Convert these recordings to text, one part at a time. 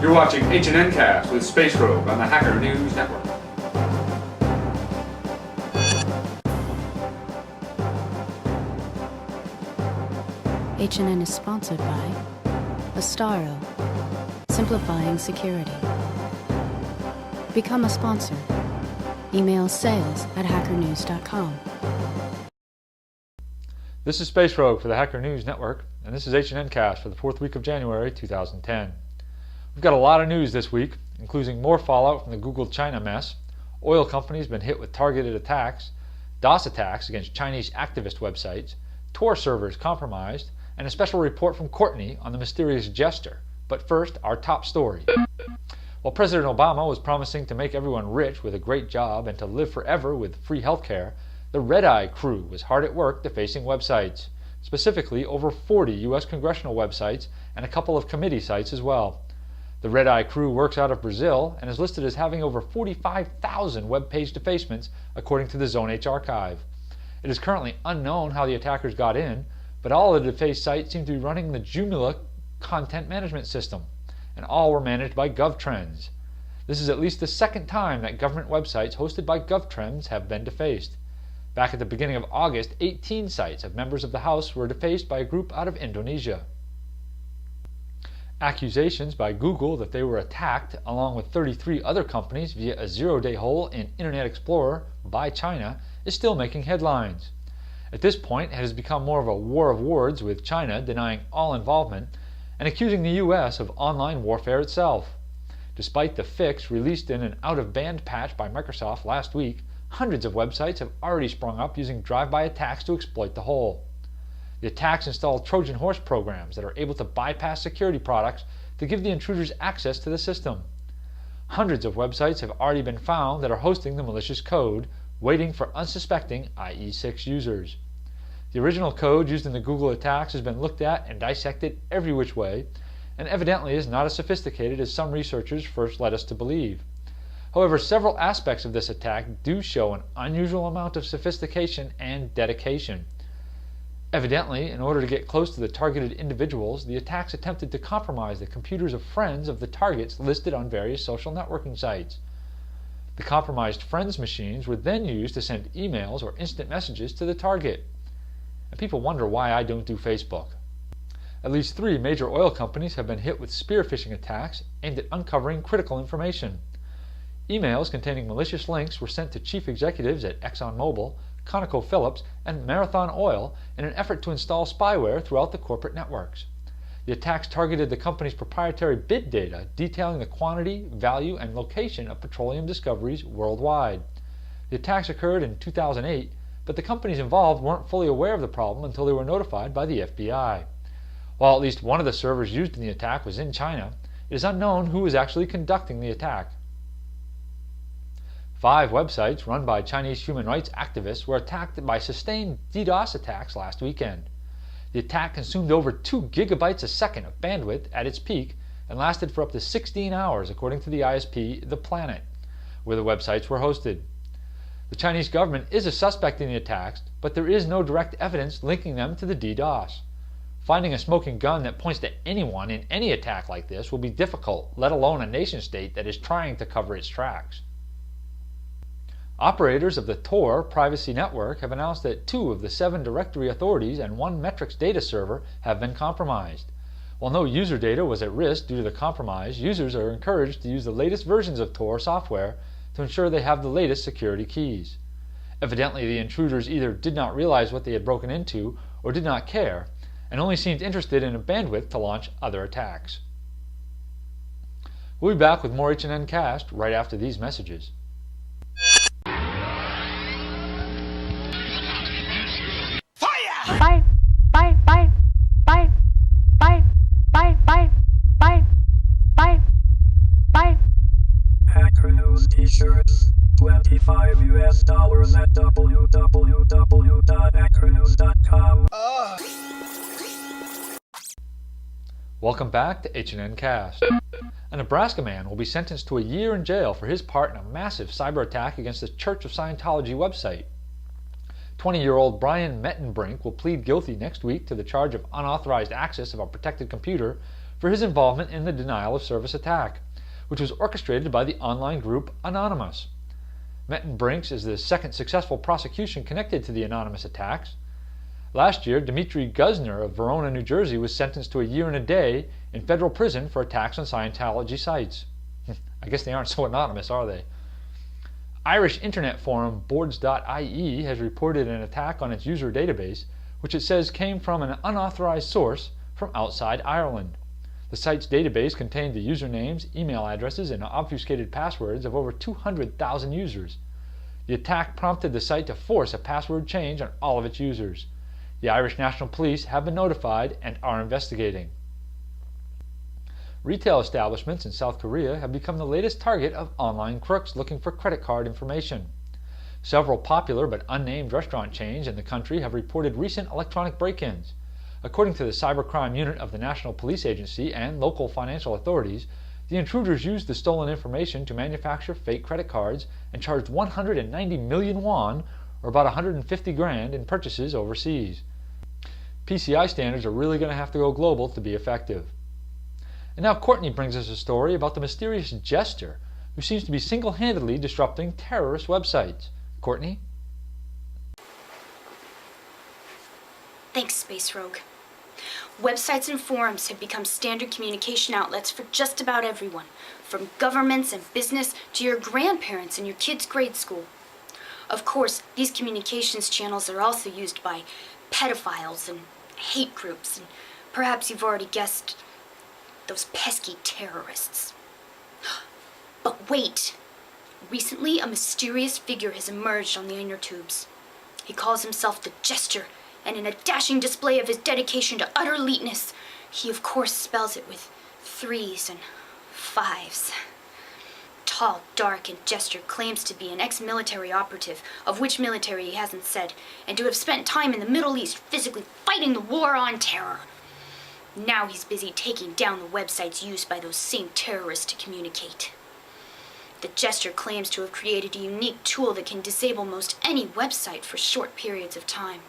You're watching HNNCast with Space Rogue on the Hacker News Network. HNN is sponsored by Astaro, simplifying security. Become a sponsor. Email sales@hackernews.com. This is Space Rogue for the Hacker News Network, and this is HNNCast for the 4th week of January 2010. We've got a lot of news this week, including more fallout from the Google China mess, oil companies been hit with targeted attacks, DOS attacks against Chinese activist websites, Tor servers compromised, and a special report from Courtnee on the mysterious Jester. But first, our top story. While President Obama was promising to make everyone rich with a great job and to live forever with free health care, the Red-Eye crew was hard at work defacing websites, specifically over 40 U.S. congressional websites and a couple of committee sites as well. The Red-Eye crew works out of Brazil and is listed as having over 45,000 web page defacements according to the Zone H archive. It is currently unknown how the attackers got in, but all of the defaced sites seem to be running the Joomla content management system, and all were managed by GovTrends. This is at least the second time that government websites hosted by GovTrends have been defaced. Back at the beginning of August, 18 sites of members of the House were defaced by a group out of Indonesia. Accusations by Google that they were attacked, along with 33 other companies, via a zero-day hole in Internet Explorer by China, is still making headlines. At this point, it has become more of a war of words, with China denying all involvement and accusing the U.S. of online warfare itself. Despite the fix released in an out-of-band patch by Microsoft last week, hundreds of websites have already sprung up using drive-by attacks to exploit the hole. The attacks install Trojan horse programs that are able to bypass security products to give the intruders access to the system. Hundreds of websites have already been found that are hosting the malicious code, waiting for unsuspecting IE6 users. The original code used in the Google attacks has been looked at and dissected every which way, and evidently is not as sophisticated as some researchers first led us to believe. However, several aspects of this attack do show an unusual amount of sophistication and dedication. Evidently, in order to get close to the targeted individuals, the attacks attempted to compromise the computers of friends of the targets listed on various social networking sites. The compromised friends' machines were then used to send emails or instant messages to the target. And people wonder why I don't do Facebook. At least 3 major oil companies have been hit with spear phishing attacks aimed at uncovering critical information. Emails containing malicious links were sent to chief executives at ExxonMobil, ConocoPhillips, and Marathon Oil in an effort to install spyware throughout the corporate networks. The attacks targeted the company's proprietary bid data detailing the quantity, value, and location of petroleum discoveries worldwide. The attacks occurred in 2008, but the companies involved weren't fully aware of the problem until they were notified by the FBI. While at least one of the servers used in the attack was in China, it is unknown who was actually conducting the attack. 5 websites run by Chinese human rights activists were attacked by sustained DDoS attacks last weekend. The attack consumed over 2 gigabytes a second of bandwidth at its peak and lasted for up to 16 hours according to the ISP The Planet, where the websites were hosted. The Chinese government is a suspect in the attacks, but there is no direct evidence linking them to the DDoS. Finding a smoking gun that points to anyone in any attack like this will be difficult, let alone a nation-state that is trying to cover its tracks. Operators of the Tor privacy network have announced that 2 of the 7 directory authorities and 1 metrics data server have been compromised. While no user data was at risk due to the compromise, users are encouraged to use the latest versions of Tor software to ensure they have the latest security keys. Evidently, the intruders either did not realize what they had broken into or did not care, and only seemed interested in a bandwidth to launch other attacks. We'll be back with more HNNCast right after these messages. Bye, bye, bye, bye, bye, bye, bye, bye, bye, bye. Hacker News t-shirts, $25 at www.hackernews.com. Welcome back to HNNCast. A Nebraska man will be sentenced to a year in jail for his part in a massive cyber attack against the Church of Scientology website. 20-year-old Brian Mettenbrink will plead guilty next week to the charge of unauthorized access of a protected computer for his involvement in the denial of service attack, which was orchestrated by the online group Anonymous. Metten Brinks is the second successful prosecution connected to the anonymous attacks. Last year, Dmitry Guzner of Verona, New Jersey was sentenced to a year and a day in federal prison for attacks on Scientology sites. I guess they aren't so anonymous, are they? Irish internet forum Boards.IE has reported an attack on its user database, which it says came from an unauthorized source from outside Ireland. The site's database contained the usernames, email addresses, and obfuscated passwords of over 200,000 users. The attack prompted the site to force a password change on all of its users. The Irish National Police have been notified and are investigating. Retail establishments in South Korea have become the latest target of online crooks looking for credit card information. Several popular but unnamed restaurant chains in the country have reported recent electronic break-ins. According to the Cybercrime Unit of the National Police Agency and local financial authorities, the intruders used the stolen information to manufacture fake credit cards and charged 190 million won, or about 150 grand, in purchases overseas. PCI standards are really going to have to go global to be effective. And now Courtney brings us a story about the mysterious Jester, who seems to be single-handedly disrupting terrorist websites. Courtney? Thanks, Space Rogue. Websites and forums have become standard communication outlets for just about everyone, from governments and business to your grandparents in your kids' grade school. Of course, these communications channels are also used by pedophiles and hate groups, and perhaps you've already guessed, those pesky terrorists. But wait! Recently, a mysterious figure has emerged on the inner tubes. He calls himself the Jester, and in a dashing display of his dedication to utter eliteness, he of course spells it with 3s and 5s. Tall, dark, and Jester claims to be an ex-military operative, of which military he hasn't said, and to have spent time in the Middle East physically fighting the war on terror. Now he's busy taking down the websites used by those same terrorists to communicate. The Jester claims to have created a unique tool that can disable most any website for short periods of time.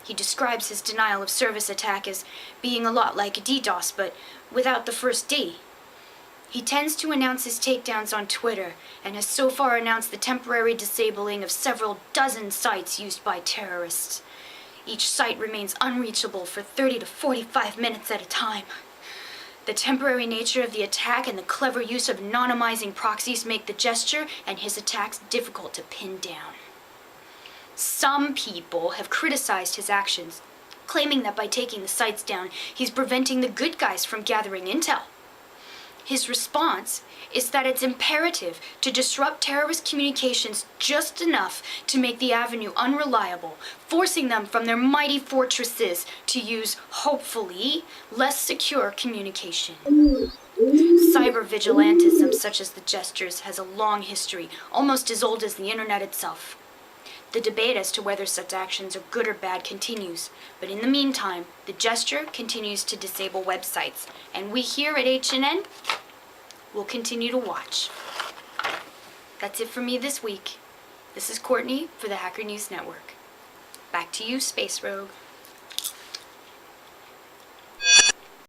He describes his denial of service attack as being a lot like DDoS, but without the first D. He tends to announce his takedowns on Twitter, and has so far announced the temporary disabling of several dozen sites used by terrorists. Each site remains unreachable for 30 to 45 minutes at a time. The temporary nature of the attack and the clever use of anonymizing proxies make the Jester and his attacks difficult to pin down. Some people have criticized his actions, claiming that by taking the sites down, he's preventing the good guys from gathering intel. His response is that it's imperative to disrupt terrorist communications just enough to make the avenue unreliable, forcing them from their mighty fortresses to use, hopefully, less secure communication. Cyber vigilantism such as the Jesters has a long history, almost as old as the internet itself. The debate as to whether such actions are good or bad continues, but in the meantime, the Jester continues to disable websites, and we here at HNN will continue to watch. That's it for me this week. This is Courtney for the Hacker News Network. Back to you, Space Rogue.